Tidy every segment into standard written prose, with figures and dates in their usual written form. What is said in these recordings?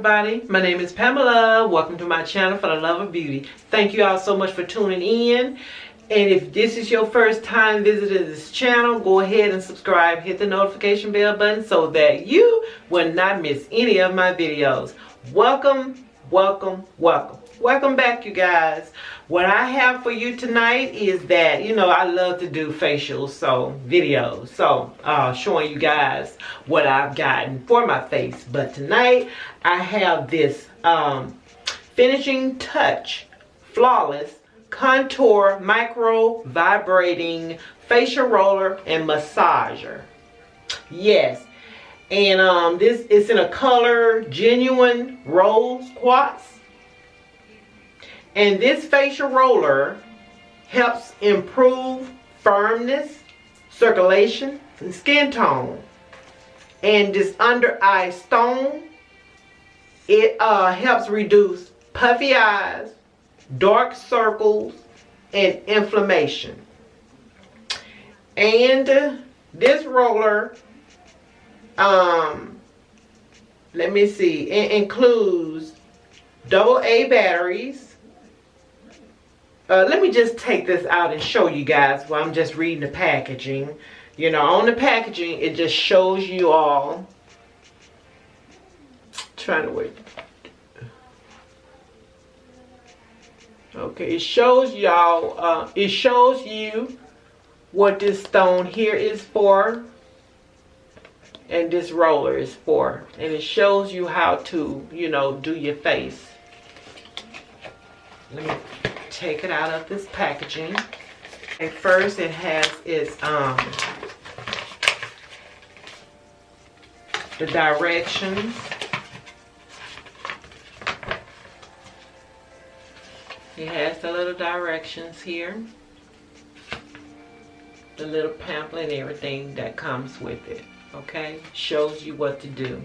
everybody, my name is Pamela. Welcome to my channel for the love of beauty. Thank you all so much for tuning in. And if this is your first time visiting this channel, go ahead and subscribe. Hit the notification bell button so that you will not miss any of my videos. Welcome, welcome, welcome. Welcome back, you guys. What I have for you tonight is that, you know, I love to do facials, videos. Showing you guys what I've gotten for my face. But tonight, I have this finishing touch, flawless, contour, micro vibrating facial roller and massager. Yes. And this is in a color genuine rose quartz. And this facial roller helps improve firmness, circulation, and skin tone. And this under eye stone, it helps reduce puffy eyes, dark circles, and inflammation. And this roller, let me see, it includes AA batteries. Let me just take this out and show you guys while I'm just reading the packaging. You know, on the packaging, it just shows you all. Trying to wait. Okay, it shows y'all, it shows you what this stone here is for and this roller is for. And it shows you how to, you know, do your face. Let me take it out of this packaging. And first it has its the directions. It has the little directions here, the little pamphlet and everything that comes with it. Okay, shows you what to do.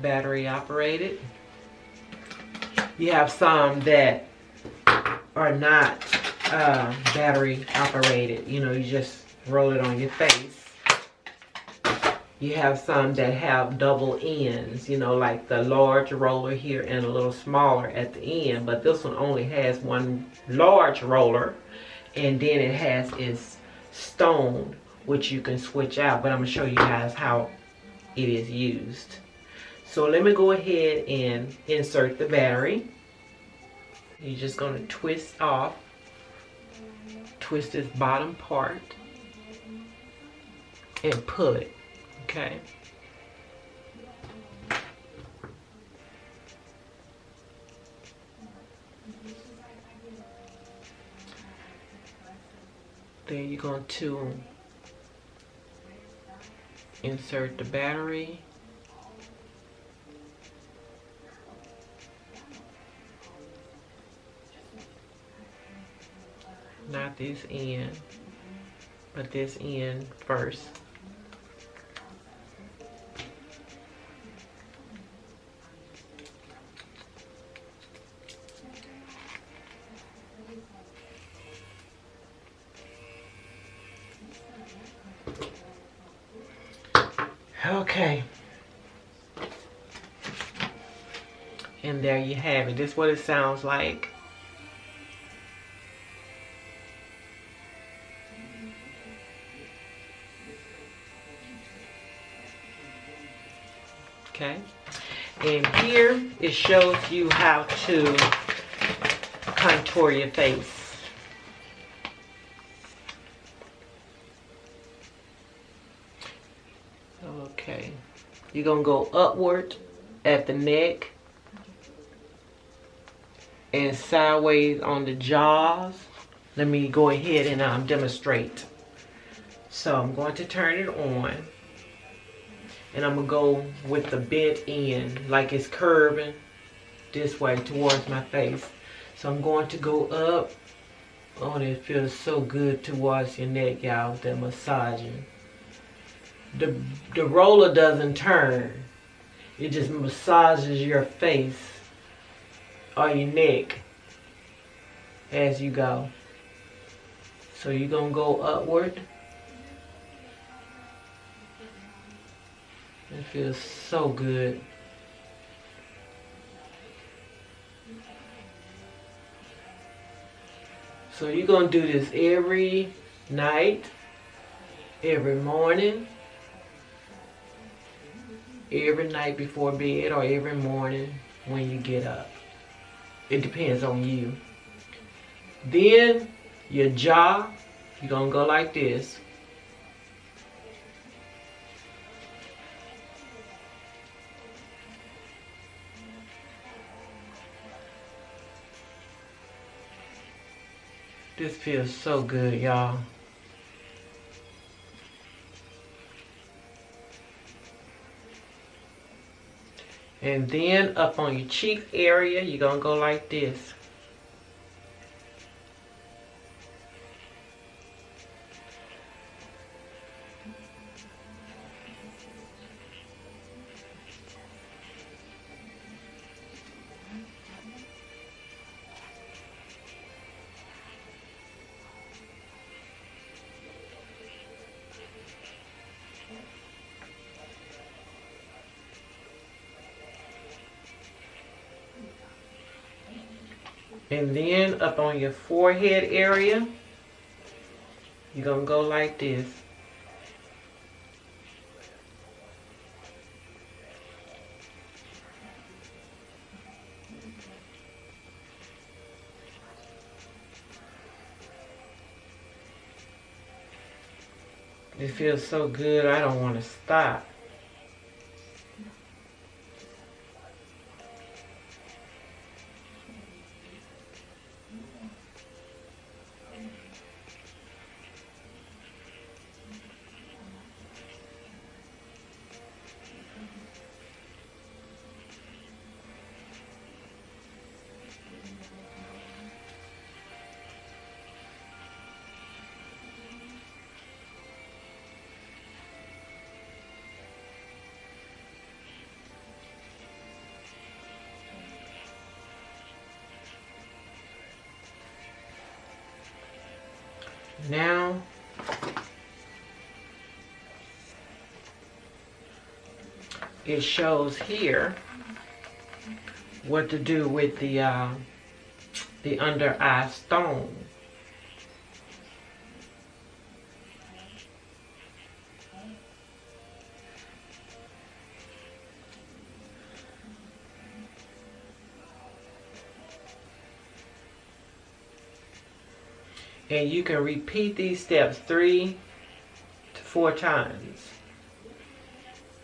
Battery operated. You have some that are not battery operated. You know, you just roll it on your face. You have some that have double ends, you know, like the large roller here and a little smaller at the end. But this one only has one large roller, and then it has its stone, which you can switch out. But I'm going to show you guys how it is used. So let me go ahead and insert the battery. You're just going to twist this bottom part and pull it, okay? Then you're going to insert the battery. Not this end, but this end first. Okay. And there you have it. This is what it sounds like. Okay, and here it shows you how to contour your face. Okay, you're gonna go upward at the neck and sideways on the jaws. Let me go ahead and demonstrate. So I'm going to turn it on. And I'm going to go with the bent end, like it's curving this way towards my face. So I'm going to go up. Oh, it feels so good towards your neck, y'all, with that massaging. The roller doesn't turn. It just massages your face or your neck as you go. So you're going to go upward. It feels so good. So you're going to do this every night, every morning, every night before bed, or every morning when you get up. It depends on you. Then your jaw, you're going to go like this. This feels so good, y'all. And then up on your cheek area, you're going to go like this. And then up on your forehead area, you're going to go like this. It feels so good, I don't want to stop. Now, it shows here what to do with the under eye stone. And you can repeat these steps 3 to 4 times.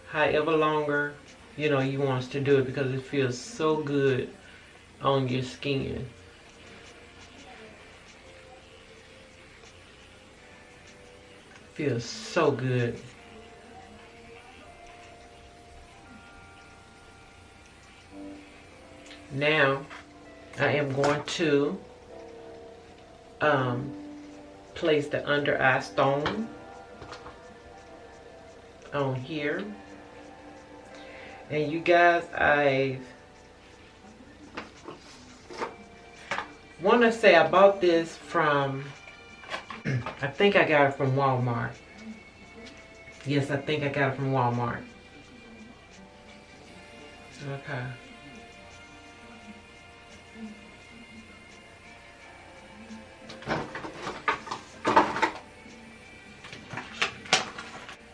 However longer, you know, you want us to do it, because it feels so good on your skin. Feels so good. Now, I am going to place the under eye stone on here. And you guys, I want to say I bought this from, I think I got it from Walmart. Yes, I think I got it from Walmart. Okay.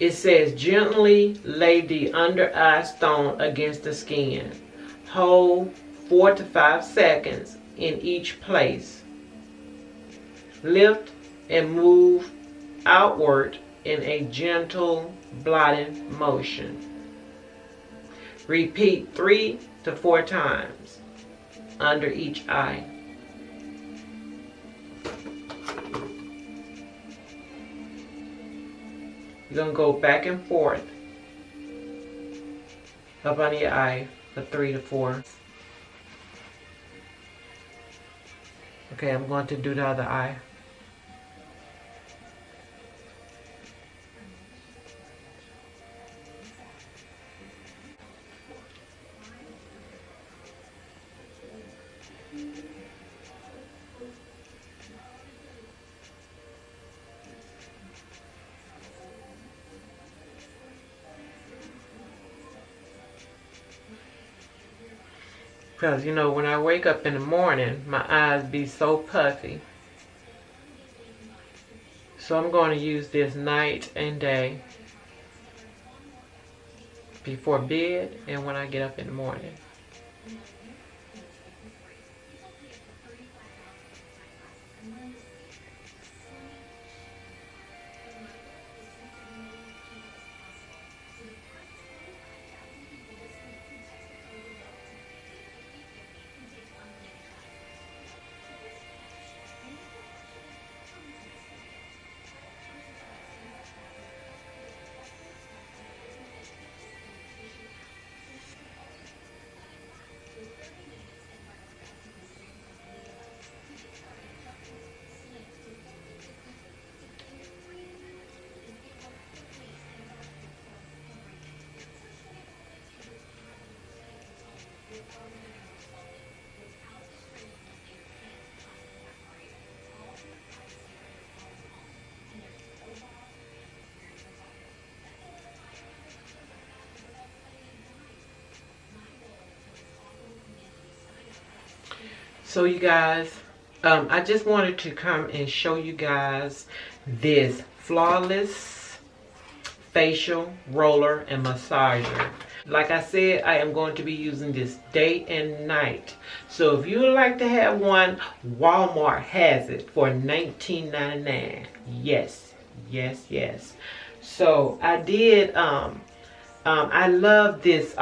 It says, gently lay the under eye stone against the skin. Hold 4 to 5 seconds in each place. Lift and move outward in a gentle blotting motion. Repeat 3 to 4 times under each eye. You're going to go back and forth up under your eye for 3 to 4. Okay, I'm going to do the other eye. Because, you know, when I wake up in the morning, my eyes be so puffy. So I'm going to use this night and day. Before bed and when I get up in the morning. So you guys, I just wanted to come and show you guys this flawless facial roller and massager. Like I said, I am going to be using this day and night. So if you would like to have one, Walmart has it for $19.99. Yes, yes, yes. So I did, I love this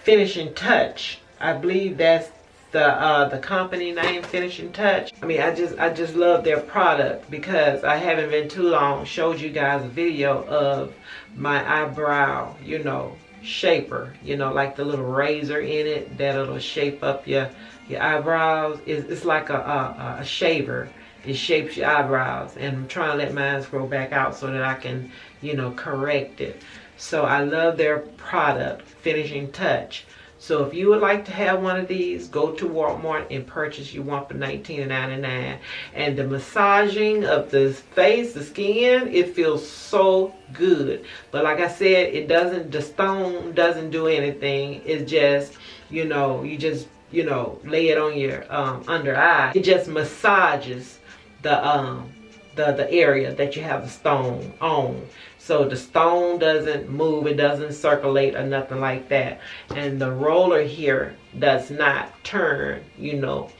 finishing touch. I believe that's the company name, Finishing Touch. I mean, I just love their product because I haven't been too long showed you guys a video of my eyebrow, you know, shaper, you know, like the little razor in it that'll shape up your eyebrows. It's like a shaver. It shapes your eyebrows, and I'm trying to let mine grow back out so that I can, you know, correct it. So I love their product, Finishing Touch. So if you would like to have one of these, go to Walmart and purchase you one for $19.99. And the massaging of the face, the skin, it feels so good. But like I said, the stone doesn't do anything. It's just, you know, you just, you know, lay it on your under eye. It just massages the area that you have the stone on. So the stone doesn't move, it doesn't circulate or nothing like that. And the roller here does not turn, you know,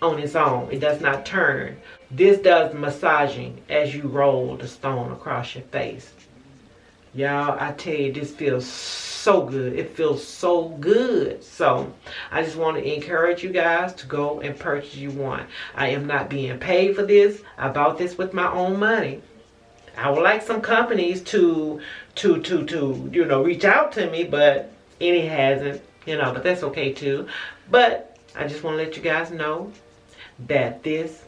on its own. It does not turn. This does massaging as you roll the stone across your face. Y'all, I tell you, this feels so good. It feels so good. So I just want to encourage you guys to go and purchase you one. I am not being paid for this. I bought this with my own money. I would like some companies to you know, reach out to me, but any hasn't, you know, but that's okay too. But I just want to let you guys know that this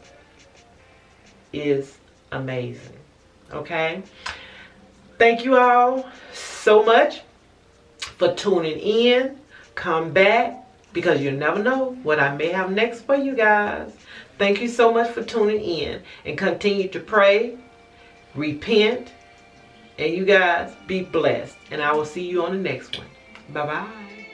is amazing. Okay? Thank you all so much for tuning in. Come back because you never know what I may have next for you guys. Thank you so much for tuning in, and continue to pray, repent, and you guys be blessed. And I will see you on the next one. Bye-bye.